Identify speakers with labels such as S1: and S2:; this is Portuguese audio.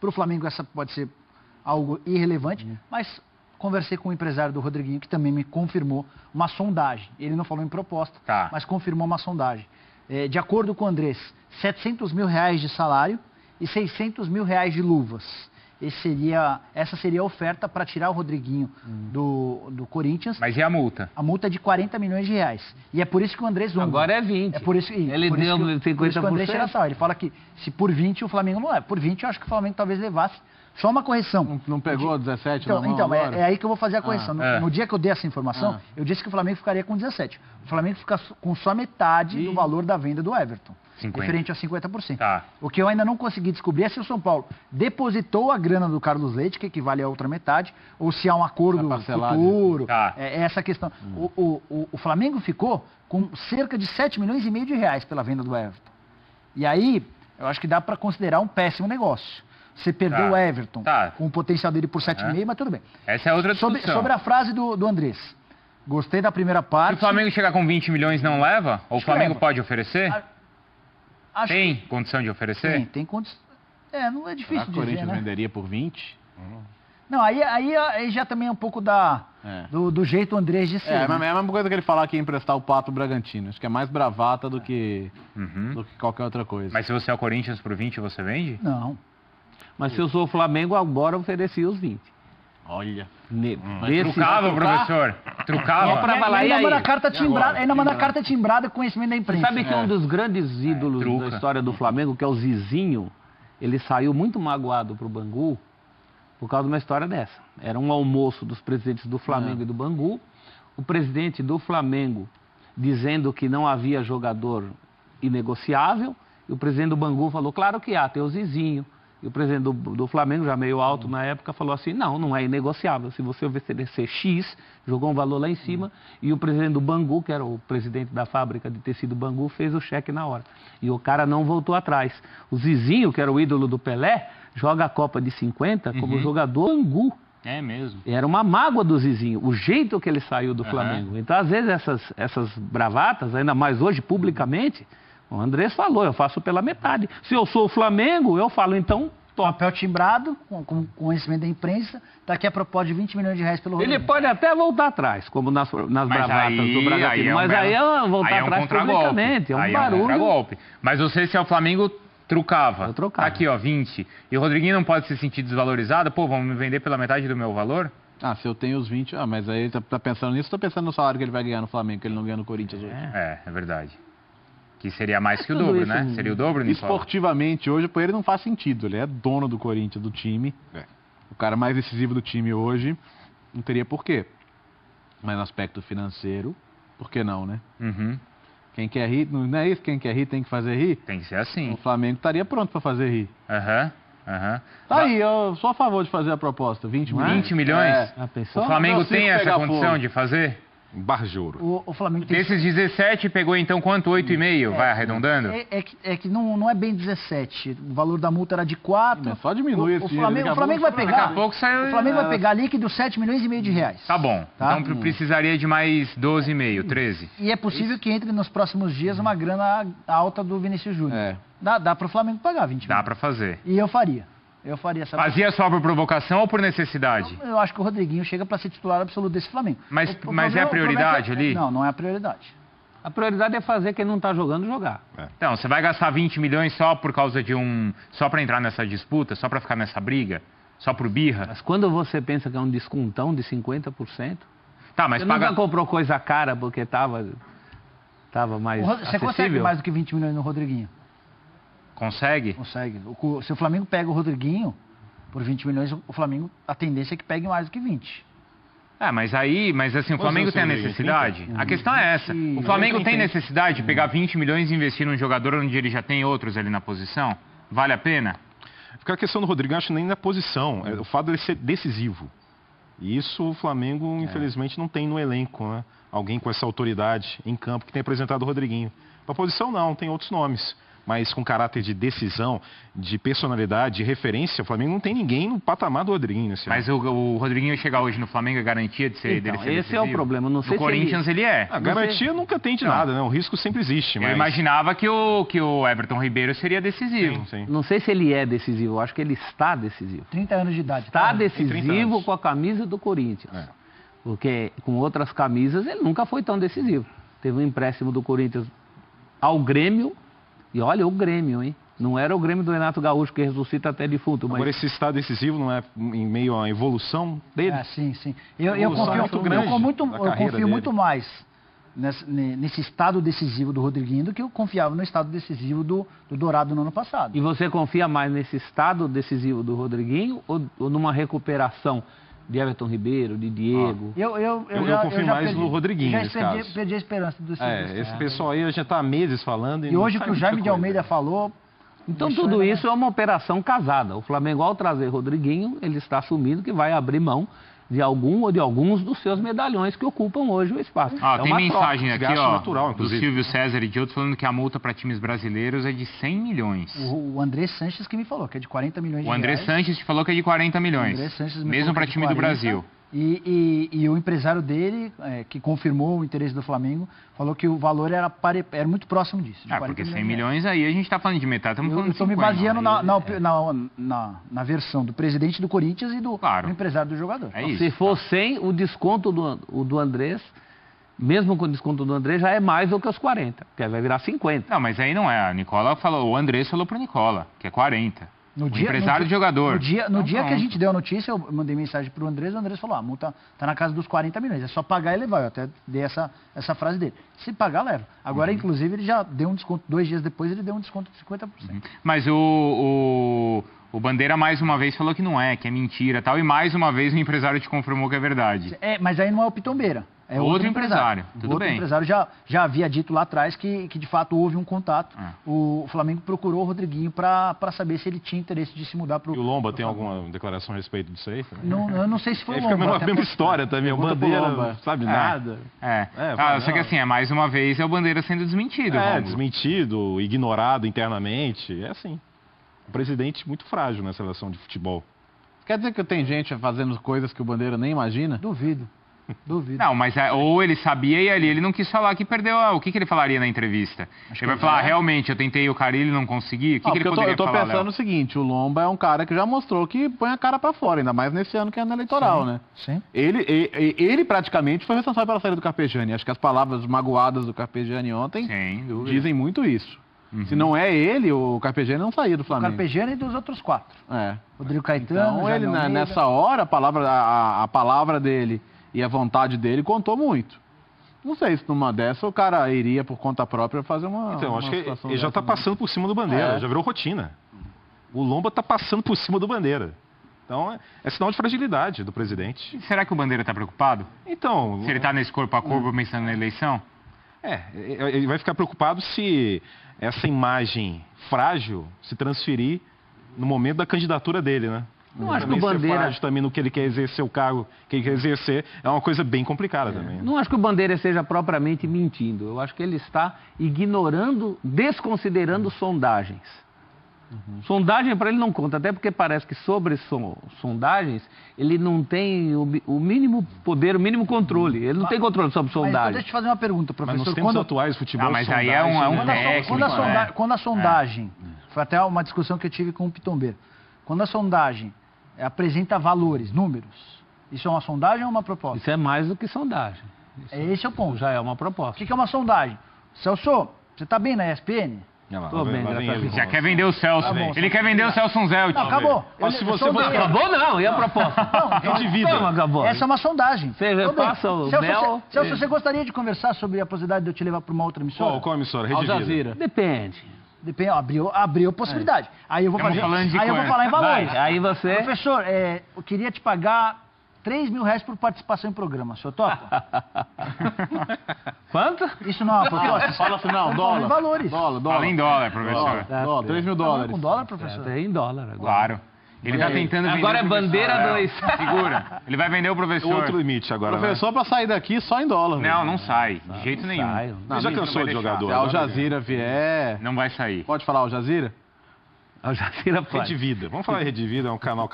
S1: Para o Flamengo essa pode ser algo irrelevante, mas conversei com o empresário do Rodriguinho, que também me confirmou uma sondagem. Ele não falou em proposta, mas confirmou uma sondagem. De acordo com o Andrés, R$700 mil de salário e R$600 mil de luvas. Essa seria a oferta para tirar o Rodriguinho do Corinthians.
S2: Mas e a multa?
S1: A multa é de R$40 milhões. E é por isso que o Andrés zomba.
S3: Agora é 20.
S1: É por isso,
S3: ele
S1: por
S3: deu
S1: isso que,
S3: 50%.
S1: Por isso que o Andrés tira sal. Ele fala que se por 20 o Flamengo não leva. Por 20 eu acho que o Flamengo talvez levasse. Só uma correção.
S4: Não pegou 17
S1: Então é aí que eu vou fazer a correção. No dia que eu dei essa informação, eu disse que o Flamengo ficaria com 17. O Flamengo fica com só metade do valor da venda do Everton.
S2: 50.
S1: Referente a 50%.
S2: Tá.
S1: O que eu ainda não consegui descobrir é se o São Paulo depositou a grana do Carlos Leite, que equivale a outra metade, ou se há um acordo futuro.
S2: Tá.
S1: É essa questão. O Flamengo ficou com cerca de R$7,5 milhões pela venda do Everton. E aí, eu acho que dá para considerar um péssimo negócio. Você perdeu o Everton com o potencial dele por 7,5, mas tudo bem.
S2: Essa é outra discussão.
S1: Sobre a frase do Andrés. Gostei da primeira parte.
S2: Se o Flamengo chegar com 20 milhões, não leva? Ou o Flamengo pode oferecer? Tem condição de oferecer?
S1: Tem condição. Não é difícil de dizer,
S4: o Corinthians
S1: né?
S4: venderia por 20?
S1: Não, aí já também é um pouco do jeito Andrés de ser.
S4: É a mesma coisa que ele falar que ia emprestar o Pato Bragantino. Acho que é mais bravata do que qualquer outra coisa.
S2: Mas se você é o Corinthians por 20, você vende?
S1: Não.
S3: Mas se eu sou o Flamengo, agora ofereci os 20.
S4: Olha.
S2: Trucava, professor? Trucava?
S1: Ainda manda carta timbrada, carta timbrada com conhecimento da imprensa.
S3: Sabe que um dos grandes ídolos da história do Flamengo, que é o Zizinho, ele saiu muito magoado pro Bangu por causa de uma história dessa. Era um almoço dos presidentes do Flamengo e do Bangu. O presidente do Flamengo dizendo que não havia jogador inegociável. E o presidente do Bangu falou, claro que há, tem o Zizinho. E o presidente do Flamengo, já meio alto na época, falou assim, não é inegociável. Se você oferecer X, jogou um valor lá em cima, e o presidente do Bangu, que era o presidente da fábrica de tecido Bangu, fez o cheque na hora. E o cara não voltou atrás. O Zizinho, que era o ídolo do Pelé, joga a Copa de 50 como jogador Bangu.
S2: É mesmo.
S3: Era uma mágoa do Zizinho, o jeito que ele saiu do Flamengo. Então, às vezes, essas bravatas, ainda mais hoje, publicamente... O Andrés falou, eu faço pela metade. Se eu sou o Flamengo, eu falo, então,
S1: papel timbrado, com conhecimento da imprensa, daqui a proposta de R$20 milhões pelo Rodrigo.
S3: Ele pode até voltar atrás, como nas bravatas do Bragantino, mas aí é voltar atrás publicamente, é um barulho.
S2: Mas você, se é o Flamengo, trucava.
S3: Eu trocava.
S2: Tá aqui, ó, 20. E o Rodriguinho não pode se sentir desvalorizado? Pô, vamos me vender pela metade do meu valor?
S4: Se eu tenho os 20... mas aí tá pensando nisso, tô pensando no salário que ele vai ganhar no Flamengo, que ele não ganha no Corinthians hoje.
S2: É verdade. Que seria mais que o dobro, né? Seria o dobro, Nicola?
S4: Esportivamente, hoje, para ele não faz sentido. Ele é dono do Corinthians, do time. O cara mais decisivo do time hoje, não teria porquê. Mas no aspecto financeiro, por que não, né? Quem quer rir, não é isso? Quem quer rir tem que fazer rir?
S2: Tem que ser assim.
S4: O Flamengo estaria pronto para fazer rir.
S2: Tá
S4: aí, eu sou a favor de fazer a proposta. 20 milhões.
S2: 20 milhões? O Flamengo tem essa condição de fazer?
S4: Barjouro.
S1: O Flamengo tem...
S2: Desses 17, pegou então quanto? 8,5? Vai arredondando?
S1: É que não é bem 17. O valor da multa era de 4.
S4: Só diminui esse dinheiro.
S1: O Flamengo vai pegar...
S2: Daqui a pouco sai...
S1: O Flamengo vai pegar líquido R$7,5 milhões.
S2: Tá bom. Então precisaria de mais 12,5, 13.
S1: E é possível que entre nos próximos dias uma grana alta do Vinícius Júnior. Dá para o Flamengo pagar 20 milhões.
S2: Dá para fazer.
S1: E eu faria. Essa...
S2: Fazia só por provocação ou por necessidade?
S1: Eu acho que o Rodriguinho chega para ser titular absoluto desse Flamengo.
S2: Mas é a prioridade ali?
S1: Não é a prioridade.
S3: A prioridade é fazer quem não está jogando jogar.
S2: Então, você vai gastar 20 milhões só por causa de só para entrar nessa disputa, só para ficar nessa briga? Só por birra?
S3: Mas quando você pensa que é um descontão de 50%...
S2: Tá, mas
S3: você nunca comprou coisa cara porque estava mais acessível?
S1: Você consegue mais do que 20 milhões no Rodriguinho?
S2: Consegue?
S1: Consegue. Se o Flamengo pega o Rodriguinho por 20 milhões, o Flamengo, a tendência é que pegue mais do que 20.
S2: Mas assim, o Flamengo tem a necessidade? A questão é essa. O Flamengo tem necessidade de pegar 20 milhões e investir num jogador onde ele já tem outros ali na posição? Vale a pena?
S5: Porque a questão do Rodrigo, eu acho nem na posição. É o fato dele ser decisivo. E isso o Flamengo, infelizmente, não tem no elenco, né? Alguém com essa autoridade em campo que tem apresentado o Rodriguinho. Para a posição, não. Tem outros nomes. mas com caráter de decisão, de personalidade, de referência, o Flamengo não tem ninguém no patamar do Rodriguinho nesse
S2: ano. Mas o Rodriguinho chegar hoje no Flamengo é garantia de ser
S3: dele
S2: ser
S3: esse decisivo? É o problema. Não sei
S2: no Corinthians ele é.
S5: A garantia nunca tem de nada, né? O risco sempre existe. Mas...
S2: Eu imaginava que o Everton Ribeiro seria decisivo.
S3: Sim. Não sei se ele é decisivo, eu acho que ele está decisivo.
S1: 30 anos de idade.
S3: Está decisivo com a camisa do Corinthians. Porque com outras camisas ele nunca foi tão decisivo. Teve um empréstimo do Corinthians ao Grêmio, e olha o Grêmio, hein? Não era o Grêmio do Renato Gaúcho, que ressuscita até defunto. Mas...
S5: Agora, esse estado decisivo não é em meio à evolução dele?
S1: Sim. Eu confio muito mais nesse estado decisivo do Rodriguinho do que eu confiava no estado decisivo do Dourado no ano passado.
S3: E você confia mais nesse estado decisivo do Rodriguinho ou numa recuperação de Everton Ribeiro, de Diego?
S5: Eu confio mais no Rodriguinho nesse caso.
S1: Perdi a esperança do
S5: esse pessoal aí já está há meses falando.
S1: E hoje o que o Jaime de Almeida falou...
S3: Então tudo isso é uma operação casada. O Flamengo, ao trazer Rodriguinho, ele está assumindo que vai abrir mão de algum ou de alguns dos seus medalhões que ocupam hoje o espaço.
S2: Tem mensagem aqui,
S5: natural,
S2: do Silvio César e de outros falando que a multa para times brasileiros é de 100 milhões.
S1: O André Sanches que me falou, que é de 40 milhões de reais.
S2: O André Sanches te falou que é de 40 milhões. Mesmo para time do Brasil.
S1: E o empresário dele, que confirmou o interesse do Flamengo, falou que o valor era muito próximo disso.
S2: Porque 100 milhões aí a gente está falando de metade, estamos falando de 50.
S1: Eu estou me baseando na versão do presidente do Corinthians e do empresário do jogador.
S3: Se for 100, o desconto do Andrés, mesmo com o desconto do Andrés, já é mais do que os 40, porque vai virar 50.
S2: Não, mas aí não é. O Andrés falou para o Nicola, que é 40. Empresário de jogador.
S1: No dia que a gente deu a notícia, eu mandei mensagem para o Andrés falou, a multa está na casa dos 40 milhões, é só pagar e levar. Eu até dei essa frase dele. Se pagar, leva. Agora, inclusive, ele já deu um desconto, 2 dias depois ele deu um desconto de 50%.
S2: Mas o Bandeira mais uma vez falou que não é, que é mentira e tal, e mais uma vez o empresário te confirmou que é verdade.
S1: Mas aí não é o Pitombeira. É
S2: outro empresário. Tudo bem.
S1: O empresário já havia dito lá atrás que de fato houve um contato. O Flamengo procurou o Rodriguinho para saber se ele tinha interesse de se mudar para o...
S5: E o Lomba tem alguma declaração a respeito disso aí?
S1: Eu não sei se foi o Lomba.
S5: Fica a mesma história também. O Bandeira não sabe nada.
S2: Só que assim, mais uma vez é o Bandeira sendo desmentido.
S5: Desmentido, ignorado internamente. É assim. Um presidente muito frágil nessa relação de futebol.
S4: Quer dizer que tem gente fazendo coisas que o Bandeira nem imagina?
S1: Duvido.
S2: Não, mas ou ele sabia e ali ele não quis falar que perdeu. O que ele falaria na entrevista? Ele vai falar, realmente, eu tentei o Carilli e não consegui? O que ele poderia falar,
S4: Eu tô pensando o seguinte, o Lomba é um cara que já mostrou que põe a cara pra fora, ainda mais nesse ano que é ano eleitoral, né?
S1: Sim.
S4: Ele praticamente foi responsável pela saída do Carpegiani. Acho que as palavras magoadas do Carpegiani ontem dizem muito isso. Se não é ele, o Carpegiani não saía do Flamengo.
S1: O Carpegiani e dos outros 4. Rodrigo Caetano,
S4: então ele, nessa hora, a palavra dele e a vontade dele contou muito. Não sei se numa dessa o cara iria por conta própria fazer uma...
S5: Então, acho que ele já está passando por cima do Bandeira, já virou rotina. O Lomba está passando por cima do Bandeira. Então, é sinal de fragilidade do presidente.
S2: E será que o Bandeira está preocupado?
S5: Então...
S2: Se ele está nesse corpo a corpo pensando na eleição?
S5: Ele vai ficar preocupado se essa imagem frágil se transferir no momento da candidatura dele, né?
S3: Não acho que o Bandeira...
S5: também no que ele quer exercer, o cargo que ele quer exercer, é uma coisa bem complicada também.
S3: Não acho que o Bandeira esteja propriamente mentindo. Eu acho que ele está ignorando, desconsiderando sondagens. Sondagem para ele não conta, até porque parece que sobre sondagens ele não tem o mínimo poder, o mínimo controle. Ele não tem controle sobre sondagens.
S1: Mas deixa eu te fazer uma pergunta, professor.
S5: Mas nos tempos atuais, futebol...
S2: mas aí é um técnico.
S1: Quando a sondagem... Foi até uma discussão que eu tive com o Pitombeiro. Quando a sondagem apresenta valores, números, isso é uma sondagem ou uma proposta?
S3: Isso é mais do que sondagem.
S1: Esse é o ponto.
S3: Já é uma proposta.
S1: O que é uma sondagem? Celso, você está bem na ESPN?
S3: Tô bem,
S2: já quer vender o Celso. Ele quer vender o Celso Zelt.
S1: Não, acabou.
S3: Acabou não, e a proposta?
S5: Não,
S3: acabou.
S1: Essa é uma sondagem.
S3: Você passa o mel...
S1: Celso, você gostaria de conversar sobre a possibilidade de eu te levar para uma outra emissora?
S5: Qual emissora? Rede
S3: Al Jazeera. Depende,
S1: abriu possibilidade. Aí eu vou fazer. Aí eu vou falar em valores.
S3: Aí você...
S1: Professor, eu queria te pagar R$3.000 por participação em programa. O senhor topa?
S3: Quanto?
S1: Isso não é uma proposta?
S4: Fala assim, não, dólar.
S1: Valores.
S4: Dólar.
S2: Fala em dólar, professor.
S4: $3.000.
S1: Com dólar, professor?
S3: É em dólar agora.
S2: Claro. Ele tá tentando vender.
S3: Agora é bandeira 2.
S2: Segura. Ele vai vender o professor.
S5: Outro limite agora.
S4: O professor para sair daqui só em dólar.
S2: Não sai. De jeito nenhum.
S5: Ele já cansou de jogador.
S4: Se Al Jazeera vier...
S2: Não vai sair.
S4: Pode falar Al Jazeera?
S3: Al Jazeera pode.
S5: Rede Vida. Vamos falar de Rede Vida, é um canal